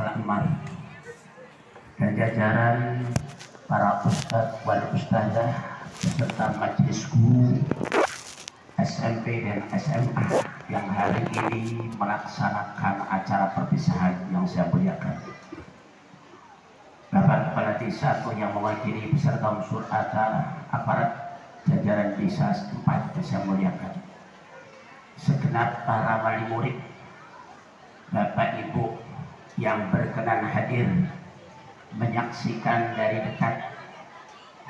Al-Anmar dan jajaran para ustadz wal ustadzah beserta majelis guru SMP dan SMA yang hari ini melaksanakan acara perpisahan yang saya muliakan. Bapak Kepala Desa yang mewakili beserta unsur acara aparat jajaran desa setempat yang saya muliakan. Segenap para wali murid, Bapak Ibu yang berkenan hadir menyaksikan dari dekat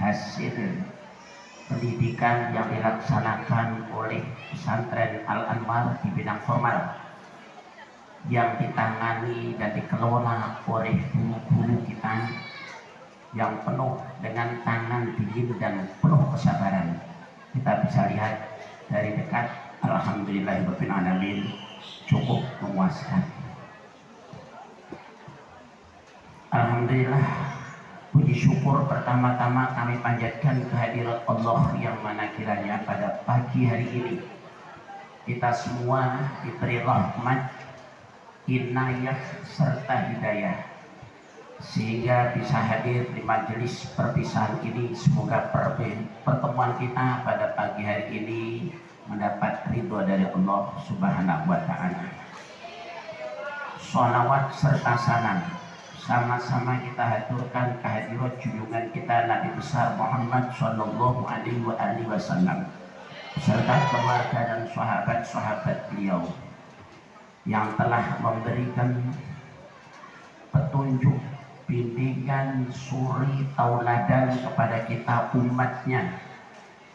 hasil pendidikan yang dilaksanakan oleh pesantren Al-Anmar di bidang formal yang ditangani dan dikelola oleh guru-guru kita yang penuh dengan tangan dingin dan penuh kesabaran. Kita bisa lihat dari dekat, alhamdulillahirabbil alamin, cukup memuaskan. Alhamdulillah, puji syukur pertama-tama kami panjatkan kehadirat Allah yang mana kiranya pada pagi hari ini kita semua diberi rahmat, inayah serta hidayah sehingga bisa hadir di majelis perpisahan ini. Semoga pertemuan kita pada pagi hari ini mendapat ridho dari Allah Subhanahu wa Ta'ala. Sholawat serta salam sama-sama kita haturkan kehadirat junjungan kita Nabi besar Muhammad Sallallahu Alaihi Wasallam serta keluarga dan sahabat-sahabat beliau yang telah memberikan petunjuk, bimbingan, suri, tauladan kepada kita umatnya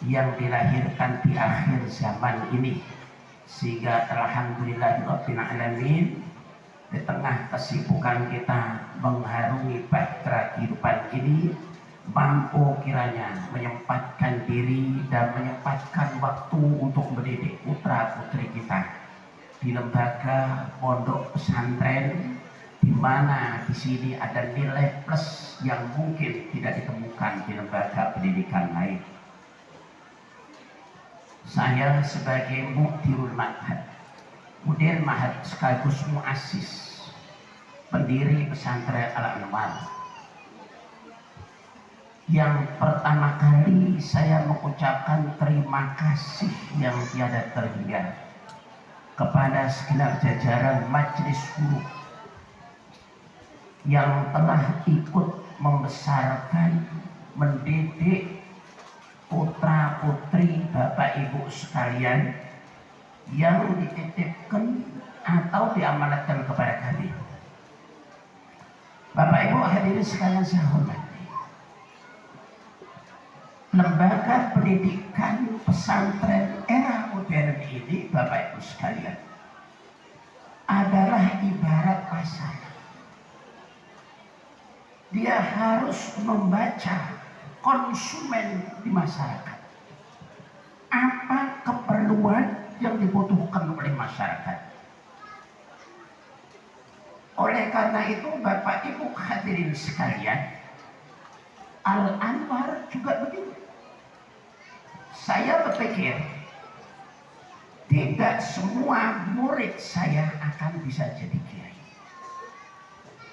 yang dilahirkan di akhir zaman ini, sehingga alhamdulillahirabbil alamin di tengah kesibukan kita mengharungi bahtera kehidupan ini mampu kiranya menyempatkan diri dan menyempatkan waktu untuk mendidik putra putri kita di lembaga pondok pesantren, di mana di sini ada nilai plus yang mungkin tidak ditemukan di lembaga pendidikan lain. Saya sebagai mudirul ma'had, mudir ma'had sekaligus muassis, pendiri pesantren Al-Anmar, yang pertama kali saya mengucapkan terima kasih yang tiada terhingga kepada segenap jajaran majelis guru yang telah ikut membesarkan, mendidik putra putri Bapak Ibu sekalian yang dititipkan atau diamanatkan kepada kami. Bapak Ibu hadirin sekalian saya hormati, lembaga pendidikan pesantren era modern ini Bapak Ibu sekalian adalah ibarat pasar. Dia harus membaca konsumen di masyarakat, apa keperluan yang dibutuhkan oleh masyarakat. Oleh karena itu Bapak Ibu hadirin sekalian, Al-Anmar juga begitu. Saya berpikir tidak semua murid saya akan bisa jadi kiai,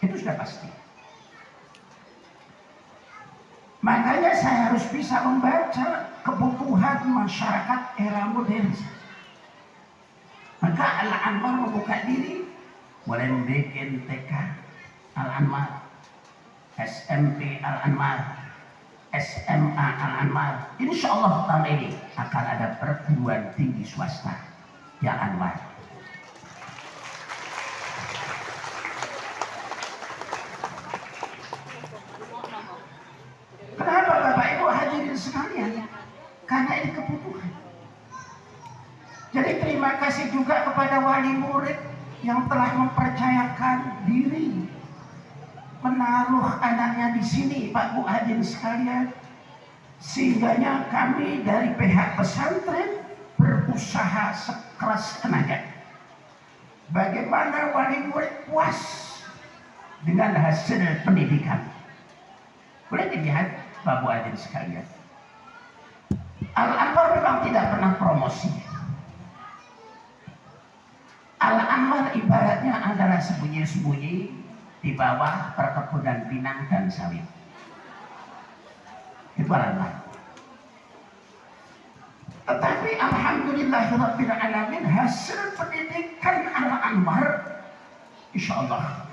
itu sudah pasti. Makanya saya harus bisa membaca kebutuhan masyarakat era modern. Maka Al-Anmar membuka diri, mulai membuat TK Al-Anmar, SMP Al-Anmar, SMA Al-Anmar. Insya Allah tahun ini akan ada perguruan tinggi swasta di Al-Anmar. Kenapa Bapak Ibu hadirin sekalian? Karena ini kebutuhan. Jadi terima kasih juga kepada wali murid yang telah mempercayakan diri menaruh anaknya di sini, Pak Bu hadirin sekalian. Sehingganya kami dari pihak pesantren berusaha sekeras tenaga. Bagaimana wali murid puas dengan hasil pendidikan. Boleh dilihat Bapak hadirin sekalian, Al-Anmar memang tidak pernah promosi. Al-Anmar ibaratnya adalah sembunyi-sembunyi di bawah perkebunan pinang dan sawit. Itu Al-Anwar. Tetapi alhamdulillahirabbil alamin, hasil pendidikan Al-Anwar insyaallah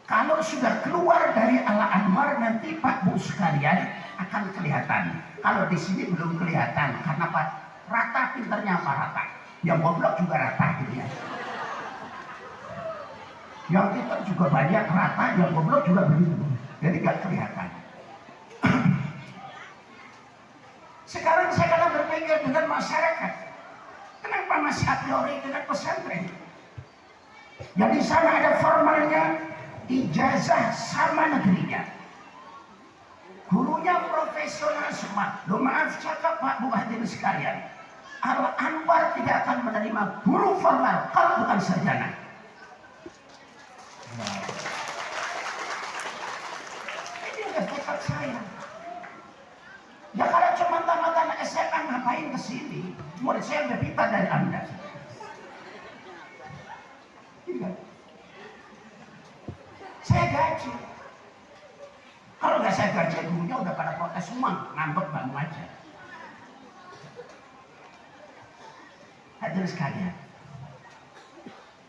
kalau sudah keluar dari Al-Anwar nanti Pak Bu sekalian akan kelihatan. Kalau di sini belum kelihatan karena Pak rata, pinternya apa rata, yang goblok juga rata gitu ya. Yang pintar juga banyak rata, yang goblok juga begitu. Jadi gak kelihatan. Sekarang saya kadang berpikir dengan masyarakat, kenapa masih a priori dengan pesantren? Yang di sana ada formalnya, ijazah sama negerinya. Gurunya profesional semua. Loh maaf cakap Pak Bu hadirin sekalian, Al-Anwar tidak akan menerima guru formal kalau bukan sarjana. Ini udah tekad saya. Ya kalau cuma tamat SMA ngapain kesini? Murid saya udah pintar dari Anda. Iya. Saya gaji. Kalau nggak saya gaji, gurunya udah pada protes semua, ngambek bangun aja. Hadirin sekalian,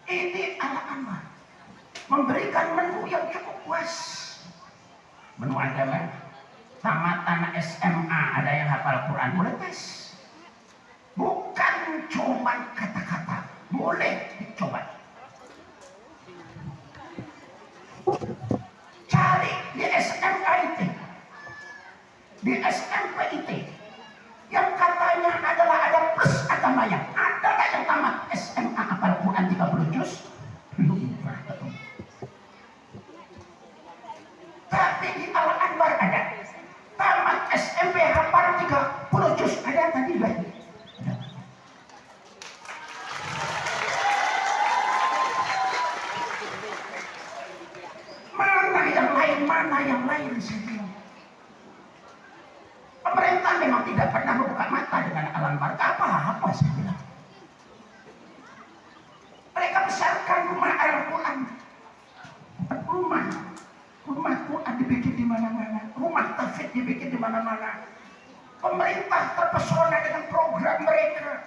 ini Al-Anwar memberikan menu yang cukup puas. Menu agama, tamatan SMA ada yang hafal Quran boleh tes. Bukan cuma kata-kata, boleh dicoba. Cari di SMA IT, di SMP IT yang katanya adalah ada plus agamanya, ada yang tamat SMA hafal Quran 30 juz. Tapi di Al-Anwar ada tamat SMP hafal 30 juz, ada tadi juga. Mana yang lain saya bilang. Pemerintah memang tidak pernah membuka mata dengan Al-Anwar, apa-apa saya bilang. Mereka besarkan rumah Al-Quran, rumah Quran dibikin di mana-mana, rumah tahfidz dibikin di mana-mana. Pemerintah terpesona dengan program mereka,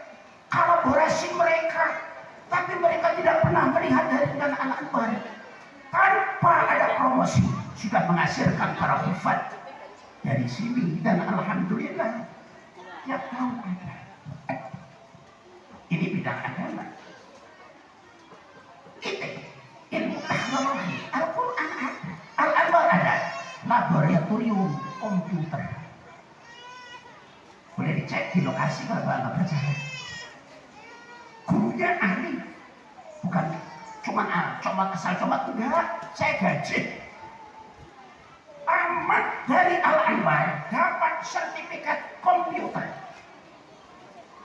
kolaborasi mereka, tapi mereka tidak pernah melihat dari dengan Al-Anwar. Tanpa ada promosi sudah menghasilkan para hufad dari sini, dan alhamdulillah tiap tahun ada. Ini bidang agama. Ilmu teknologi, Al-Quran ada, Al-Anwar ada, laboratorium komputer. Boleh dicek di lokasi kalau nggak percaya. Gurunya ahli, bukan cuma asal coba, enggak, saya gaji. Tamat dari Al-Anwar dapat sertifikat komputer.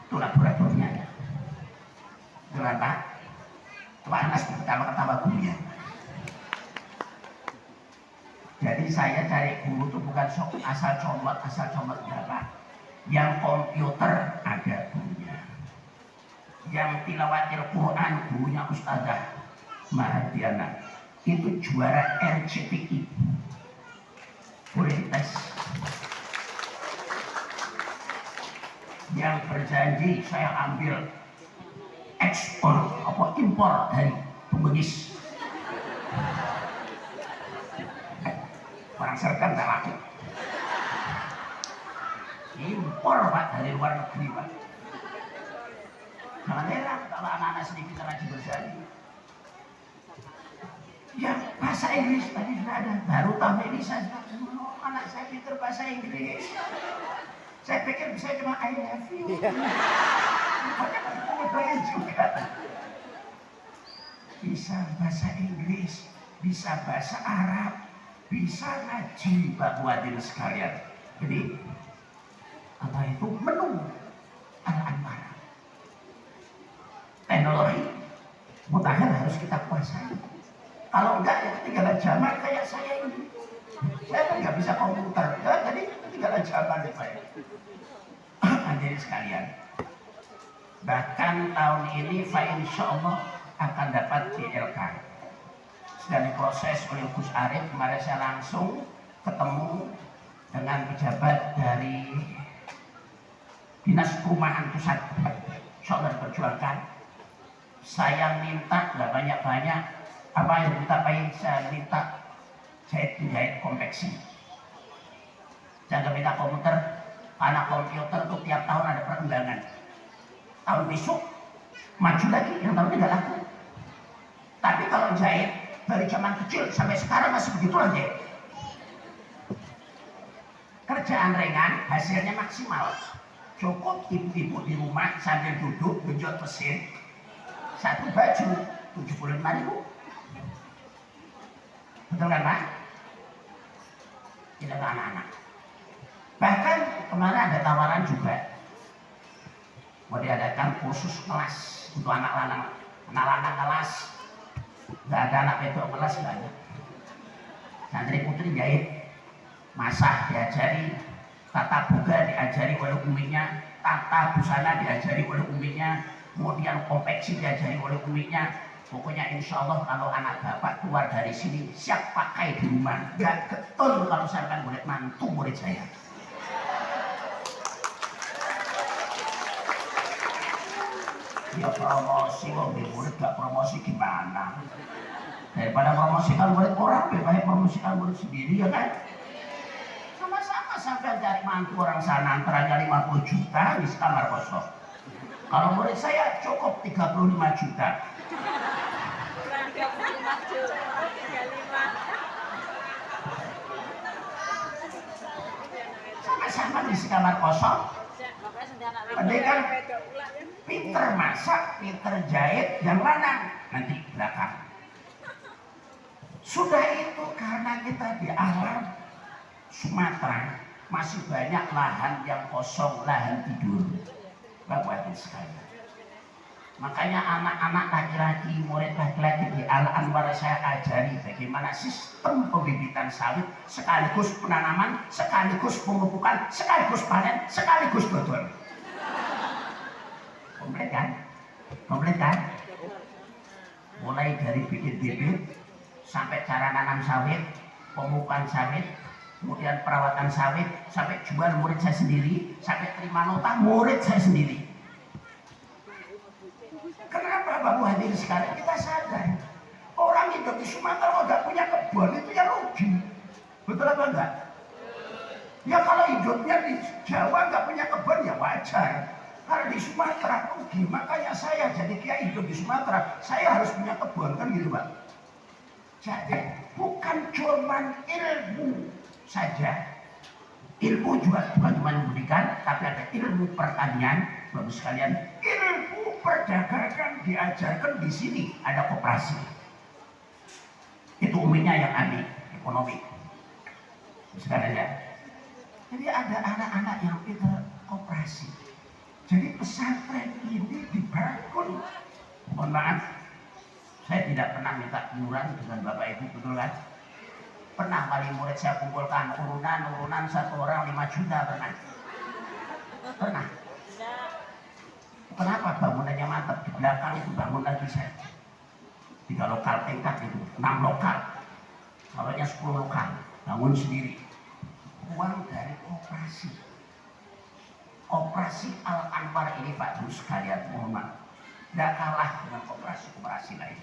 Itu laboratoriumnya. Dengan Pak Anas pertama-tama gurunya. Jadi saya cari guru itu bukan asal comot enggak. Yang komputer ada gurunya. Yang tilawatil Quran gurunya Ustazah Mahadiana, itu juara RCTI, boleh dites. Yang berjanji saya ambil ekspor impor dari Bugis, orang Serkan tak laku, impor Pak dari luar negeri Pak. Jangan heran kalau anak-anak sedikit rajin berjanji. Ya bahasa Inggris tadi sudah ada, baru tahun ini saya anak saya pintar bahasa Inggris. Saya pikir bisa cuma I love you. Banyak juga. Bisa bahasa Inggris, bisa bahasa Arab, bisa ngaji Pak Buadil sekalian. Jadi apa itu menu Al-Anwar. Teknologi mutakhir harus kita kuasai. Kalau enggak ya ketinggalan zaman kayak saya ini. Saya kan nggak bisa komputer, ya, jadi ketinggalan zaman nih Pak. Hadirin sekalian, bahkan tahun ini Pak insya Allah akan dapat BLK. sedang diproses oleh Gus Arif. Kemarin saya langsung ketemu dengan pejabat dari Dinas Perumahan Pusat Insyaallah diperjuangkan. Saya minta nggak banyak-banyak, apa yang kita pengen, saya minta jahit konveksi. Jangan minta komputer, karena komputer itu tiap tahun ada perkembangan. Tahun besok maju lagi, yang tahun ini nggak laku. Tapi kalau jahit dari zaman kecil sampai sekarang masih begitulah jahit. Kerjaan ringan, hasilnya maksimal. Cukup ibu-ibu di rumah sambil duduk genjot mesin, satu baju 75.000. Betul kan Pak? Tidak anak-anak. Bahkan kemarin ada tawaran juga mau diadakan khusus kelas untuk anak-anak kelas. Nggak ada anak pedok kelas, nggak ada. Santri putri jahit, masak diajari, tata boga diajari oleh uminya, tata busana diajari oleh uminya, kemudian konveksi diajari oleh uminya. Pokoknya insya Allah kalau anak bapak keluar dari sini siap pakai di rumah. Gak getol kalau sampai boleh mantu murid saya. Ya promosi, wong murid gak promosi gimana? Daripada promosikan murid orang, lebih baik promosikan murid sendiri ya kan? Sama-sama sampai cari mantu orang sana antara 50 juta di kamar kosong. Kalau murid saya cukup 35 juta. Sama-sama di kamar kosong. Pendidikan pinter masak, pinter jahit, yang mana nanti belakang. Sudah itu karena kita di alam Sumatera masih banyak lahan yang kosong, lahan tidur. Bapak sekalian. Makanya anak-anak laki-laki, murid laki-laki di Al-Anwar saya ajari bagaimana sistem pembibitan sawit, sekaligus penanaman, sekaligus pemupukan, sekaligus panen, sekaligus dodol. Komplit kan? Komplit kan? Mulai dari bikin bibit sampai cara nanam sawit, pemupukan sawit, kemudian perawatan sawit, sampai jual murid saya sendiri, sampai terima nota murid saya sendiri. Kenapa Bapak hadir sekarang? Kita sadar orang hidup di Sumatera kalau nggak punya kebun itu ya rugi. Betul apa enggak? Ya kalau hidupnya di Jawa nggak punya kebun ya wajar. Kalau di Sumatera rugi. Makanya saya jadi kiai hidup di Sumatera, saya harus punya kebun kan gitu Pak. Jadi bukan cuma ilmu saja. Ilmu juga bukan cuma pendidikan, tapi ada ilmu pertanian, bagus sekalian. Ilmu perdagangan diajarkan di sini, ada koperasi. Itu umumnya yang aneh, ekonomi. Sekarang ya. Jadi ada anak-anak yang pintar koperasi. Jadi pesantren ini dibangun. Mohon maaf, saya tidak pernah minta iuran dengan Bapak Ibu, betul kan? Pernah kali murid saya kumpulkan urunan satu orang 5 juta pernah. Pernah. Kenapa bangunannya mantap? Di belakang itu bangun lagi saya. 3 lokal tingkat itu, 6 lokal. Kalaunya 10 lokal, bangun sendiri. Uang dari operasi. Operasi Al-Anwar ini Pak Ibu sekalian, mohon maaf. Tidak kalah dengan operasi-operasi lain.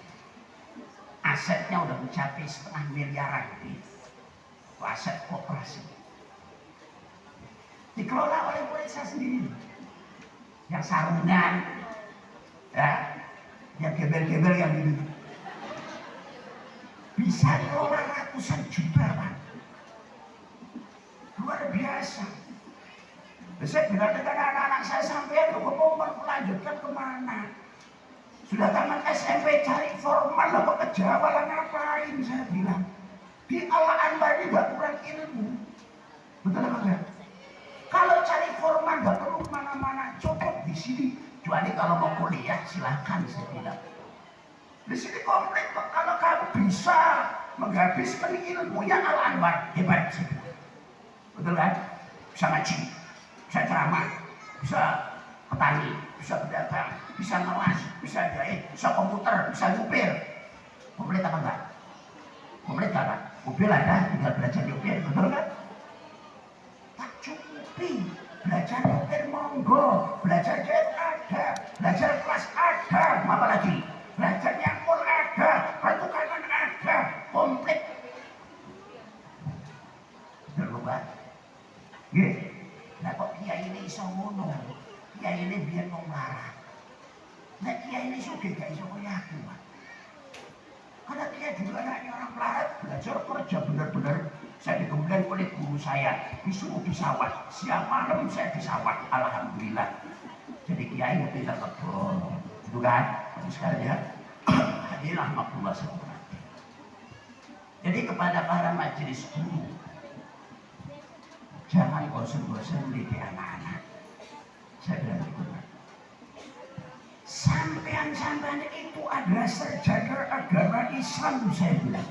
Asetnya udah mencapai 1,5 miliaran ini. Aset koperasi dikelola oleh murid saya sendiri, yang sarungan ya, yang gebel-gebel yang gitu bisa dikelola ratusan juta Pak. Luar biasa. Saya bilang dengan anak-anak saya, sampai mau melanjutkan kemana? Sudah tamat SMP cari formal lah kok ke Jawa lah ngapain, saya bilang. Di Al-Anwar ini gak kurang ilmu. Betul apa enggak? Kalau cari formal gak perlu kemana-mana, cukup di sini. Kecuali kalau mau kuliah silahkan, saya bilang. Di sini komplit kok. Kalau kamu bisa menghabiskan ilmu yang Al-Anwar, hebat sih. Betul kan? Bisa ngaji, bisa ceramah, bisa petani, bisa pedagang, bisa ngelas, bisa jahit, bisa komputer, bisa nyupir. Komplit apa enggak? Komplit apa? Mobil ada, tinggal belajar nyopir, betul kan? Tak cukupi. Belajar nyopir monggo, belajar jahit ada, belajar kelas ada, apa lagi? Belajar nyangkul ada, batu kanan ada, komplit. Berubah. Nggih. Lah kok kiai ini iso ngono? Kiai ini biyen wong marah. Nek kiai ini sugih gak iso kaya aku. Karena dia juga anaknya orang melarat, belajar kerja benar-benar. Saya digembleng oleh guru saya, disuruh di sawah. Siang malam saya di sawah, alhamdulillah. Jadi kiai itu tidak kebun, itu kan? Sekali ya, hadilah makhluk sempurna. Jadi kepada para majelis guru, jangan bosan-bosan mendidik anak-anak. Saya bilang begitu. Sampean-sampean itu adalah sejajar agama Islam, saya bilang.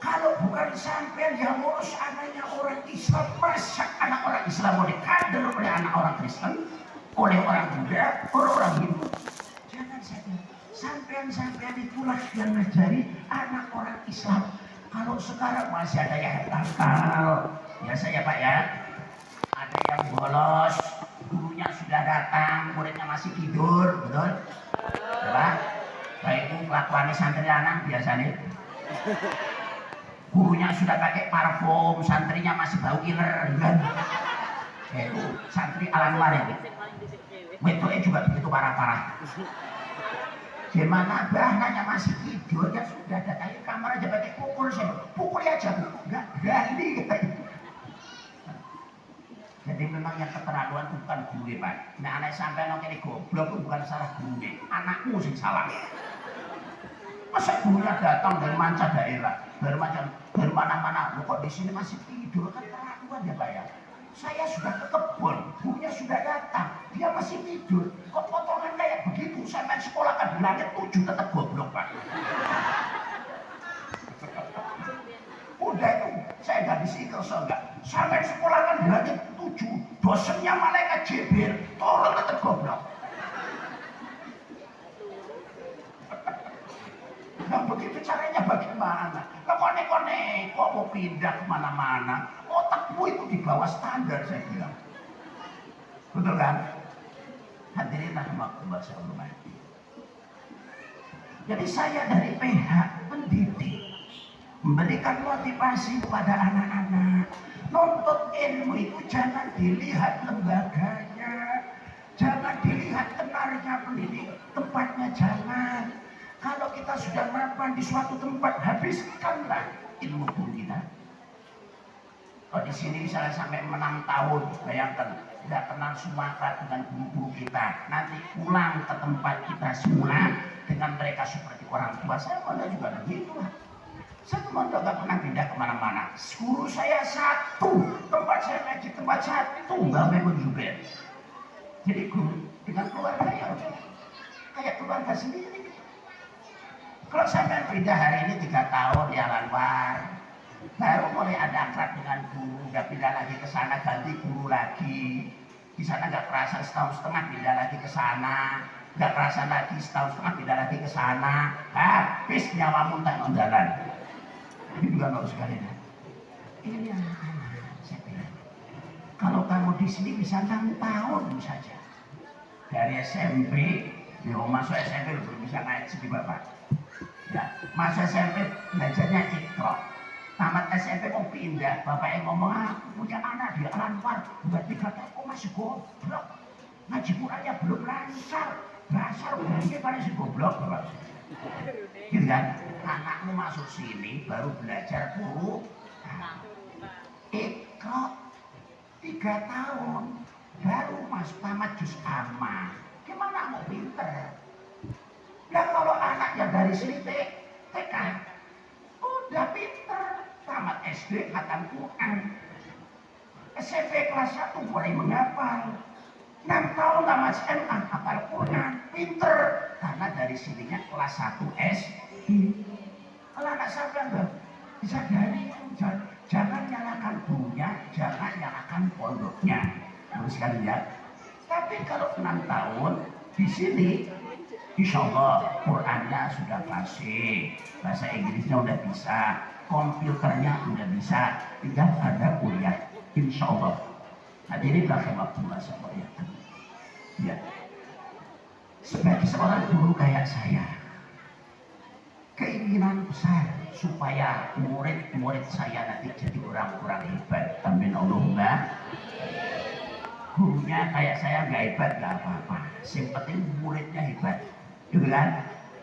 Kalau bukan sampean yang ngurus anaknya orang Islam, masa anak orang Islam mau dikader oleh anak orang Kristen, oleh orang Buddha, oleh orang Hindu? Jangan saja. Sampean-sampean itulah yang ngajari anak orang Islam. Kalau sekarang masih ada yang nakal, ya saya Pak ya, ada yang bolos, gurunya sudah datang, muridnya masih tidur, betul? Coba, baik itu kelakuannya santri anak biasanya. Gurunya sudah pakai parfum, santrinya masih bau iler, kan? Itu santri Al-Anwar itu. Metode juga begitu parah-parah. Gimana bahannya masih tidur, ya sudah datang ke kamar aja pakai pukul, pukul aja, enggak berani katanya. Jadi memang yang keterlaluan bukan gue Pak. Nah anak sampai nong ini goblok itu bukan salah gue, anakmu sih salah. Masa gurunya datang dari manca daerah, dari mana-mana, lo kok di sini masih tidur, kan keterlaluan ya Pak ya. Saya sudah ke kebun, gurunya sudah datang, dia masih tidur. Kok potongan kayak begitu, sampai sekolah kan di langit 7 tetap goblok Pak. Udah itu, saya nggak disikel so enggak. Sampai sekolah kan di langit 7, dosennya malaikat Jibril, tolong tetap goblok. Nah begitu caranya bagaimana? Nah kone-kone, kok mau pindah kemana-mana? Otakmu itu di bawah standar saya bilang. Betul kan? Hadirin rahmatullah wabarakatuh. Jadi saya dari pihak pendidik memberikan motivasi kepada anak-anak. Nuntut ilmu itu jangan dilihat lembaganya, jangan dilihat kenarnya pendidik, tempatnya jangan. Kalau kita sudah mapan di suatu tempat, habiskanlah ilmu guru kita. Kalau di sini misalnya sampai 6 tahun, bayangkan tidak kenal Sumatera dengan guru-guru kita. Nanti pulang ke tempat kita semula dengan mereka seperti orang tua. Saya pada juga begitu lah. Saya mondok gak pernah pindah kemana-mana. Guru saya satu, tempat saya ngaji tempat satu, Mbak Memun juga. Jadi guru dengan keluarga ya kayak keluarga sendiri. Kalau saya pindah hari ini 3 tahun di Al-Anwar, baru mulai ada akrab dengan guru, udah pindah lagi ke sana, ganti guru lagi. Di sana nggak kerasa setahun setengah pindah lagi ke sana, nggak kerasa lagi setahun setengah pindah lagi ke sana, habis nyawamu tak jalan. Ini juga nggak usah kalian. Ini anak-anak, saya bilang. Kalau kamu di sini bisa 6 tahun saja, dari SMP, ya masuk SMP belum bisa ngaji di bapak. Ya, masa SMP belajarnya Iqra. Tamat SMP mau pindah, bapaknya ngomong, aku punya anak di Al-Anwar, udah 3 tahun, kok masih goblok. Ngaji Qurannya belum lancar, dasar gurunya pada si goblok. Gitu kan, anakmu masuk sini baru belajar guru. Iqra 3 tahun, baru masuk tamat juz amma. Gimana mau pinter? Nah kalau anaknya dari sini TK, udah pinter, tamat SD khatam Quran, SMP kelas 1 mulai menghafal, 6 tahun tamat SMA hafal Quran, pinter, karena dari sininya kelas 1 SD. Kalau anak sampean bisa dari jangan nyalakan gurunya, jangan nyalakan pondoknya, terus sekali ya. Tapi kalau 6 tahun di sini Insya Allah Qurannya sudah fasih, bahasa Inggrisnya udah bisa, komputernya udah bisa, tinggal ada kuliah. Insya Allah. Hadirin rahimakumullah sekalian. Ya, sebagai seorang guru kayak saya, keinginan besar supaya murid-murid saya nanti jadi orang-orang hebat. Amin Allahumma. Gurunya kayak saya nggak hebat nggak apa-apa, yang penting muridnya hebat. Gitu kan?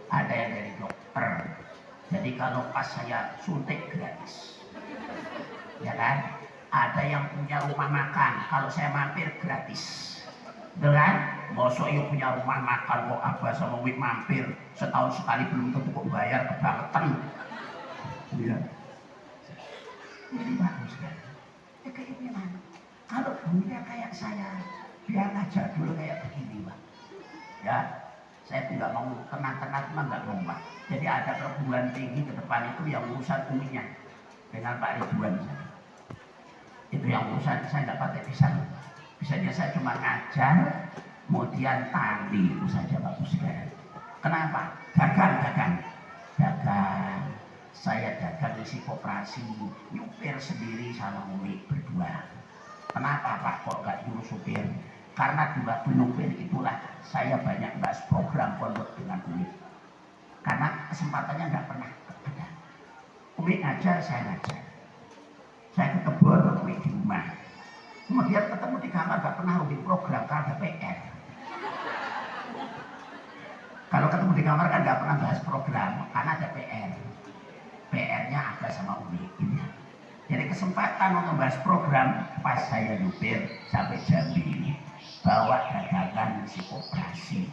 Ada yang dari dokter, jadi kalau pas saya suntik gratis, ya kan? Ada yang punya rumah makan, kalau saya mampir gratis, dengan bosok yang punya rumah makan kok abah sama Wik mampir setahun sekali belum tentu kok bayar kebangetan. Ya. Ini bagus kan? Ya keinginan. Kalau dunia kayak saya, biar aja dulu kayak begini, Pak. Ya, saya tidak mau tenang-tenang, cuma nggak mau, Pak. Jadi ada perguruan tinggi ke depan itu yang urusan uminya dengan Pak Ridwan. Itu yang urusan saya nggak pakai pisang. Bisanya saya cuma ngajar, kemudian tadi itu saja bagus sekali. Kenapa? Dagang. Saya dagang isi koperasi, nyupir sendiri sama Umi berdua. Kenapa Pak kok nggak nyuruh supir? Karena di waktu nyupir itulah saya banyak bahas program pondok dengan Umi. Karena kesempatannya nggak pernah ada. Umi ngajar, saya ngajar. Saya ke kebun, Umi di rumah. Kemudian ketemu di kamar gak pernah bikin program karena ada PR. Kalau ketemu di kamar kan gak pernah bahas program karena ada PR. PR-nya ada sama Umi. Jadi kesempatan untuk bahas program pas saya nyupir sampai Jambi, bawa dagangan si koperasi,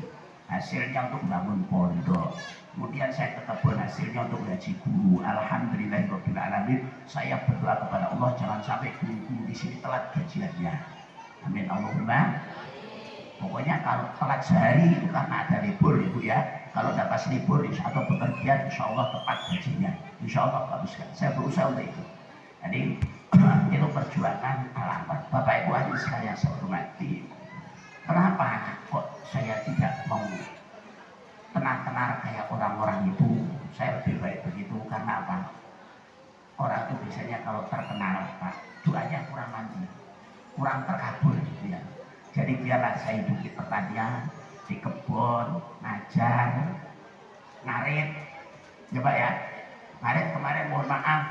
hasilnya untuk bangun pondok. Kemudian saya ke kebun, hasilnya untuk gaji guru. Alhamdulillahirabbil alamin. Saya berdoa kepada Allah jangan sampai guru-guru di sini telat gajiannya. Amin Allahumma. Pokoknya kalau telat sehari itu karena ada libur Ibu ya. Kalau tidak pas libur atau bepergian, insya Allah tepat gajinya. Insya Allah bagus kan. Saya berusaha untuk itu. Jadi itu perjuangan alamat. Bapak Ibu hadirin sekalian saya hormati. Kenapa kok saya tidak mau tenar-tenar kayak orang-orang itu? Saya lebih baik begitu karena apa? Orang itu biasanya kalau terkenal Pak, doanya kurang mandi, kurang terkabul gitu ya. Jadi biarlah saya hidup di pertanian, di kebun, ngajar, ngarit, coba ya. Ngarit kemarin mohon maaf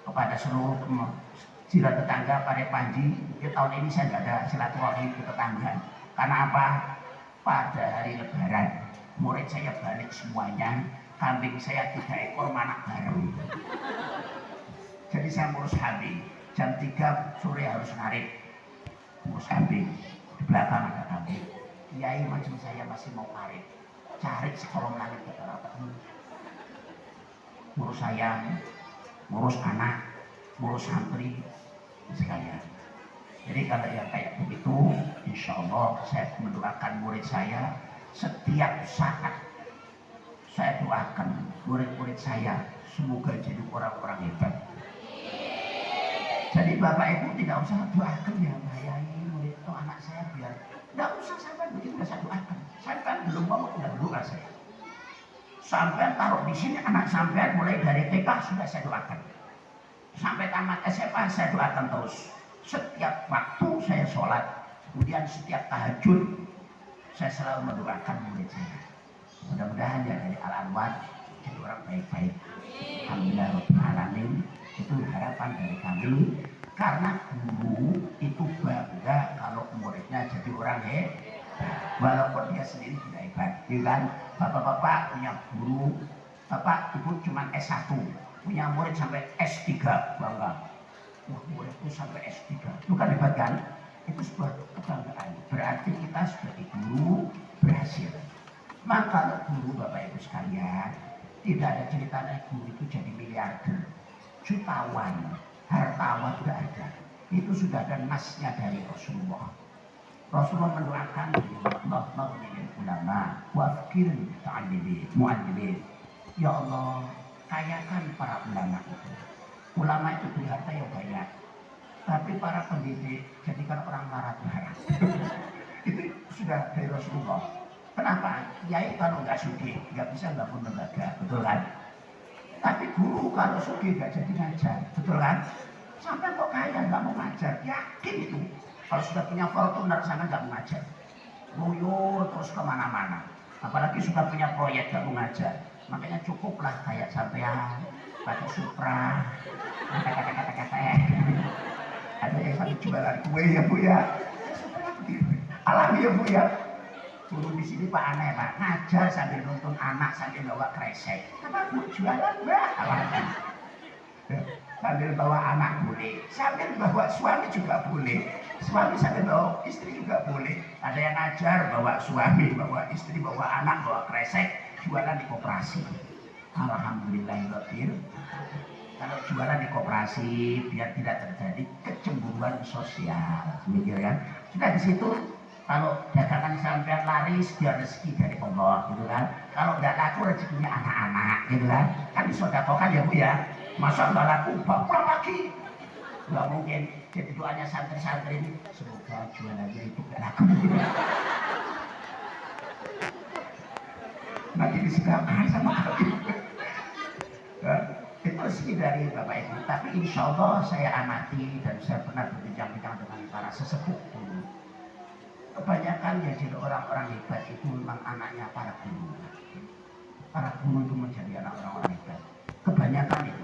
kepada seluruh jiran tetangga pada Panji. Ya, tahun ini saya nggak ada silaturahmi ke tetangga. Karena apa? Pada hari Lebaran murid saya balik semuanya, kambing saya 3 ekor manak bareng. Jadi saya ngurus kambing, jam 3 sore harus ngarit, ngurus kambing. Di belakang ada kambing. Kiai macam saya masih mau ngarit, cari sekolong langit ke ketemu. Ngurus saya, ngurus anak, ngurus santri sekalian. Jadi kalau yang kayak begitu, insya Allah saya mendoakan murid saya setiap saat. Saya doakan murid-murid saya semoga jadi orang-orang hebat. Jadi Bapak Ibu tidak usah doakan ya Yai murid itu anak saya biar. Tidak usah sampai begitu saya doakan. Sampai belum mau udah doa saya. Sampai taruh di sini anak sampai mulai dari TK sudah saya doakan. Sampai tamat SMA saya doakan terus. Setiap waktu saya sholat, kemudian setiap tahajud, saya selalu mendoakan murid saya. Mudah-mudahan ya dari Al-Anwar jadi orang baik-baik. Alhamdulillah Rabbil Alamin. Itu harapan dari kami. Karena guru itu bangga kalau muridnya jadi orang hebat. Walaupun dia sendiri tidak hebat. Ya kan? Bapak-bapak punya guru, bapak ibu cuma S1, punya murid sampai S3, bangga. Wah, muridku sampai S3, itu kan hebat kan? Itu sebuah kebanggaan. Berarti kita sebagai guru berhasil. Maka guru Bapak Ibu sekalian, tidak ada ceritanya guru itu jadi miliarder, jutawan, hartawan tidak ada. Itu sudah ada nasnya dari Rasulullah. Rasulullah mendoakan Allah menjadi ulama, wafkir mu'allimin. Ya Allah, kayakan para ulama itu. Ulama itu punya harta yang banyak, tapi para pendidik jadikan orang marah. Itu sudah dari Rasulullah. Kenapa? Kenapa? Kiai kalau nggak sugih nggak bisa bangun lembaga, betul kan? Tapi guru kalau sugih nggak jadi ngajar, betul kan? Sampai kok kaya nggak mau ngajar, yakin itu. Kalau sudah punya Fortuner sana nggak mau ngajar, luyur terus kemana-mana. Apalagi sudah punya proyek nggak mau ngajar. Makanya cukuplah kayak sampean pakai Supra, kata-kata ada yang sampai jualan kue ya bu ya. Alami ya bu ya. Guru di sini Pak aneh Pak, ngajar sambil nonton anak sambil bawa kresek. Apa bu jualan mbak? Alami. Sambil bawa anak boleh, sambil bawa suami juga boleh. Suami sambil bawa istri juga boleh. Ada yang ngajar bawa suami, bawa istri, bawa anak, bawa kresek, jualan di koperasi. Alhamdulillahirobbil. Kalau jualan di koperasi biar tidak terjadi kecemburuan sosial, mikir kan? Sudah di situ. Kalau dagangan sampean laris biar rezeki dari Allah, gitu kan? Kalau nggak laku rezekinya anak-anak, gitu kan? Kan disodakokan ya bu ya. Masa nggak laku, pulang lagi? Nggak mungkin. Jadi doanya santri-santri ini semoga jualannya itu nggak laku. Nanti disedekahkan sama kami. Itu rezeki dari Bapak Ibu. Tapi insya Allah saya amati dan saya pernah berbincang-bincang dengan para sesepuh dulu. Kebanyakan ya jadi orang-orang hebat itu memang anaknya para guru. Para guru itu menjadi anak orang-orang hebat. Kebanyakan itu.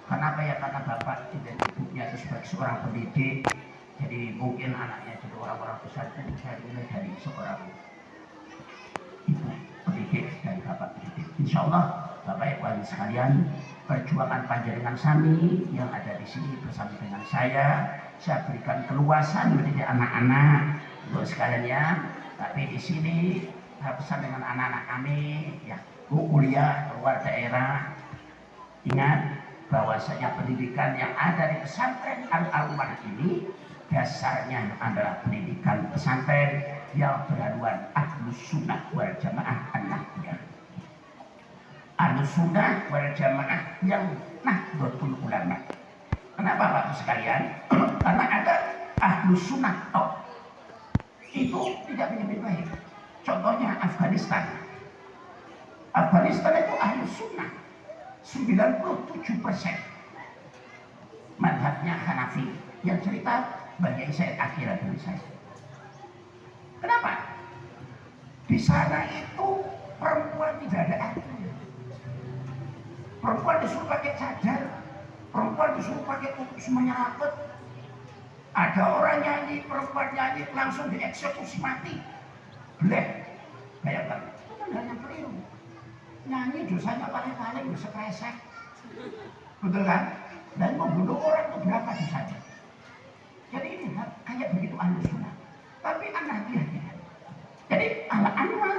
Kenapa ya? Karena bapak dan ibunya itu sebagai seorang pendidik. Jadi mungkin anaknya jadi orang-orang besar itu mulai dari seorang ibu pendidik dan bapak pendidik. Insya Allah Bapak Ibu sekalian, perjuangan panjenengan sami yang ada di sini bersama dengan saya berikan keluasan mendidik anak-anak untuk sekalian ya. Tapi di sini saya pesan dengan anak-anak kami ya, bu kuliah keluar daerah, ingat bahwasanya pendidikan yang ada di pesantren Al-Alumah ini dasarnya adalah pendidikan pesantren yang berhaluan Ahlus Sunnah wal Jamaah an-Nahdliyah. Ahlus Sunnah wal Jamaah yang Nahdlatul Ulama. Kenapa Bapak sekalian? Karena ada Ahlus Sunnah itu tidak punya baik. Contohnya Afghanistan. Afghanistan itu Ahlus Sunnah 97%. Madhabnya Hanafi. Yang cerita bagi saya akhirat dari saya. Kenapa? Di sana itu perempuan tidak ada aturan. Perempuan disuruh pakai cadar, perempuan disuruh pakai tutup semuanya rapet. Ada orang nyanyi, perempuan nyanyi langsung dieksekusi mati. Bleh, bayangkan, itu kan hal yang keliru. Nyanyi dosanya paling-paling bisa kresek, betul kan? Dan membunuh orang itu berapa dosanya? Jadi ini kayak begitu Ahlus Sunnah. Tapi An-Nahdliyah tidak. Jadi Al-Anwar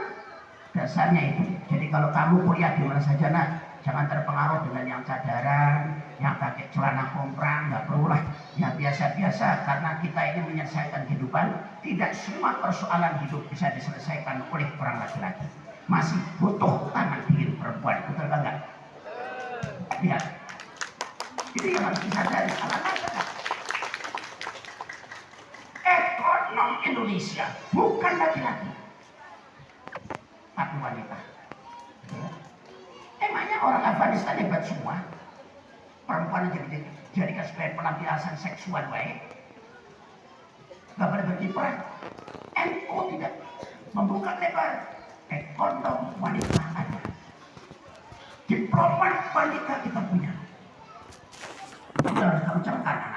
dasarnya itu. Jadi kalau kamu kuliah di mana saja nak, jangan terpengaruh dengan yang cadaran, yang pakai celana komprang, nggak perlu lah. Yang biasa-biasa, karena kita ini menyelesaikan kehidupan. Tidak semua persoalan hidup bisa diselesaikan oleh orang laki-laki. Masih butuh tangan dingin perempuan, betul enggak? Lihat, itu yang harus disadari. Ekonom Indonesia bukan laki-laki, tapi wanita. Emangnya orang Afghanistan hebat semua? Perempuan yang dijadikan sebagai pelampiasan seksual baik, nggak boleh berkiprah. NU tidak membuka lebar. Ekonom wanita ada, diplomat wanita kita punya. Kita harus ucapkan